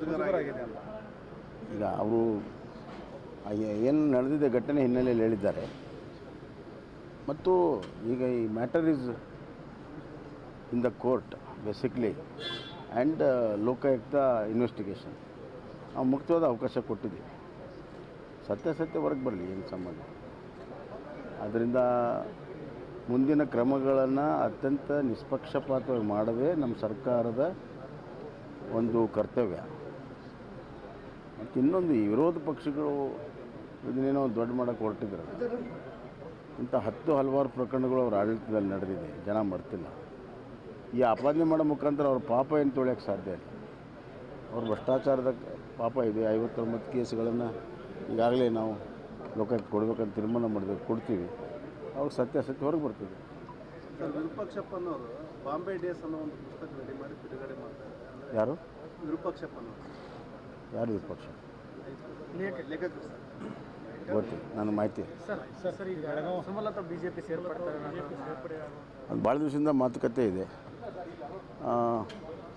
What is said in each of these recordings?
ಮುಜುಗರಾಗಿದೆ ಅಂತ ಈಗ ಅವರು ಏನು ನಡೆದಿದೆ ಘಟನೆ ಹಿನ್ನೆಲೆಯಲ್ಲಿ ಹೇಳಿದ್ದಾರೆ. ಮತ್ತು ಈಗ ಈ matter is in the court basically and Lokayukta investigation ನಾವು ಮುಕ್ತವಾದ ಅವಕಾಶ ಕೊಟ್ಟಿದ್ದೀವಿ. ಸತ್ಯಾಸತ್ಯ ಹೊರಗೆ ಬರಲಿ ಏನು ಸಂಬಂಧ. ಆದ್ದರಿಂದ ಮುಂದಿನ ಕ್ರಮಗಳನ್ನು ಅತ್ಯಂತ ನಿಷ್ಪಕ್ಷಪಾತವಾಗಿ ಮಾಡೋದೇ ನಮ್ಮ ಸರ್ಕಾರದ ಒಂದು ಕರ್ತವ್ಯ. ಮತ್ತು ಇನ್ನೊಂದು ಈ ವಿರೋಧ ಪಕ್ಷಗಳು ಇದನ್ನೇನೋ ದೊಡ್ಡ ಮಾಡೋಕ್ಕೆ ಹೊರಟಿದ್ರು. ಇಂಥ ಹಲವಾರು ಪ್ರಕರಣಗಳು ಅವ್ರ ಆಡಳಿತದಲ್ಲಿ ನಡೆದಿದೆ, ಜನ ಮರ್ತಿಲ್ಲ. ಈ ಆಪಾದನೆ ಮಾಡೋ ಮುಖಾಂತರ ಅವ್ರ ಪಾಪ ಏನು ತೊಳೆಯೋಕ್ಕೆ ಸಾಧ್ಯ ಇಲ್ಲ. ಅವ್ರ ಭ್ರಷ್ಟಾಚಾರದ ಪಾಪ ಇದೆ. 59 ಕೇಸ್ಗಳನ್ನು ಈಗಾಗಲೇ ನಾವು ಲೋಕಾಯುಕ್ತ ಕೊಡಬೇಕಂತ ತೀರ್ಮಾನ ಮಾಡಿದ್ರೆ ಕೊಡ್ತೀವಿ. ಅವ್ರಿಗೆ ಸತ್ಯಾಸತ್ಯ ಹೊರಗೆ ಬರ್ತೀವಿ. ಸರ್, ವಿರೂಪಾಕ್ಷಪ್ಪನವರು ಬಾಂಬೆ ಡೇಸ್ ಅನ್ನೋ ಒಂದು ಪುಸ್ತಕ ರೆಡಿ ಮಾಡಿ ಬಿಡುಗಡೆ ಮಾಡ್ತಾರೆ. ಯಾರು ವಿರೂಪಾಕ್ಷಪ್ಪನವರು? ಯಾರು ವಿಪಕ್ಷ ಲೇಖಕರು ಸರ್. ಗೊತ್ತಿಲ್ಲ ನನ್ನ ಮಾಹಿತಿ. ಸುಮಲತಾ ಬಿಜೆಪಿ ಸೇರ್ಪಡೆ ಅದು ಭಾಳ ದಿವಸದಿಂದ ಮಾತುಕತೆ ಇದೆ.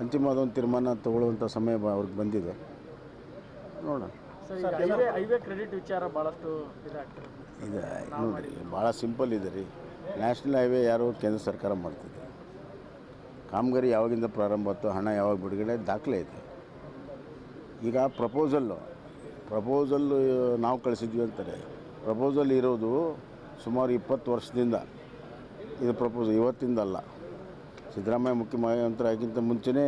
ಅಂತಿಮವಾದ ಒಂದು ತೀರ್ಮಾನ ತಗೊಳ್ಳುವಂಥ ಸಮಯ ಅವ್ರಿಗೆ ಬಂದಿದೆ. ನೋಡೋಣ. ಹೈವೇ ಕ್ರೆಡಿಟ್ ವಿಚಾರ ಭಾಳಷ್ಟು ಇದೆ ನೋಡಿ, ಭಾಳ ಸಿಂಪಲ್ ಇದೆ ರೀ. ನ್ಯಾಷನಲ್ ಹೈವೇ ಯಾರು ಕೇಂದ್ರ ಸರ್ಕಾರ ಮಾಡ್ತಿದೆ. ಕಾಮಗಾರಿ ಯಾವಾಗಿಂದ ಪ್ರಾರಂಭ ಆಯ್ತು, ಹಣ ಯಾವಾಗ ಬಿಡುಗಡೆ ದಾಖಲೆ ಇದೆ. ಈಗ ಪ್ರಪೋಸಲ್ಲು ನಾವು ಕಳಿಸಿದ್ವಿ ಅಂತಾರೆ. ಪ್ರಪೋಸಲ್ ಇರೋದು ಸುಮಾರು 20 ವರ್ಷದಿಂದ. ಇದು ಪ್ರಪೋಸಲ್ ಇವತ್ತಿಂದಲ್ಲ. ಸಿದ್ದರಾಮಯ್ಯ ಮುಖ್ಯಮಂತ್ರಿ ಆಗಿಂತ ಮುಂಚೆನೇ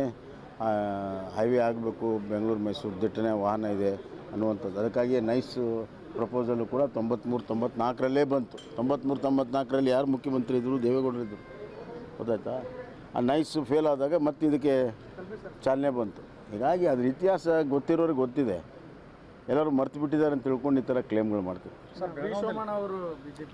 ಹೈವೇ ಆಗಬೇಕು, ಬೆಂಗಳೂರು ಮೈಸೂರು ದಿಟ್ಟನೆ ವಾಹನ ಇದೆ ಅನ್ನುವಂಥದ್ದು. ಅದಕ್ಕಾಗಿ ನೈಸ್ ಪ್ರಪೋಸಲು ಕೂಡ 93-94ರಲ್ಲೇ ಬಂತು. 93-94ರಲ್ಲಿ ಯಾರು ಮುಖ್ಯಮಂತ್ರಿ ಇದ್ದರು? ದೇವೇಗೌಡರಿದ್ದರು. ಗೊತ್ತಾಯ್ತಾ? ಆ ನೈಸ್ ಫೇಲ್ ಆದಾಗ ಮತ್ತೆ ಇದಕ್ಕೆ ಚಾಲನೆ ಬಂತು. ಹೀಗಾಗಿ ಅದ್ರ ಇತಿಹಾಸ ಗೊತ್ತಿರೋರಿಗೆ ಗೊತ್ತಿದೆ. ಎಲ್ಲರೂ ಮರ್ತು ಬಿಟ್ಟಿದ್ದಾರೆ ಅಂತ ತಿಳ್ಕೊಂಡು ಈ ಥರ ಕ್ಲೇಮ್ಗಳು ಮಾಡ್ತಾರೆ.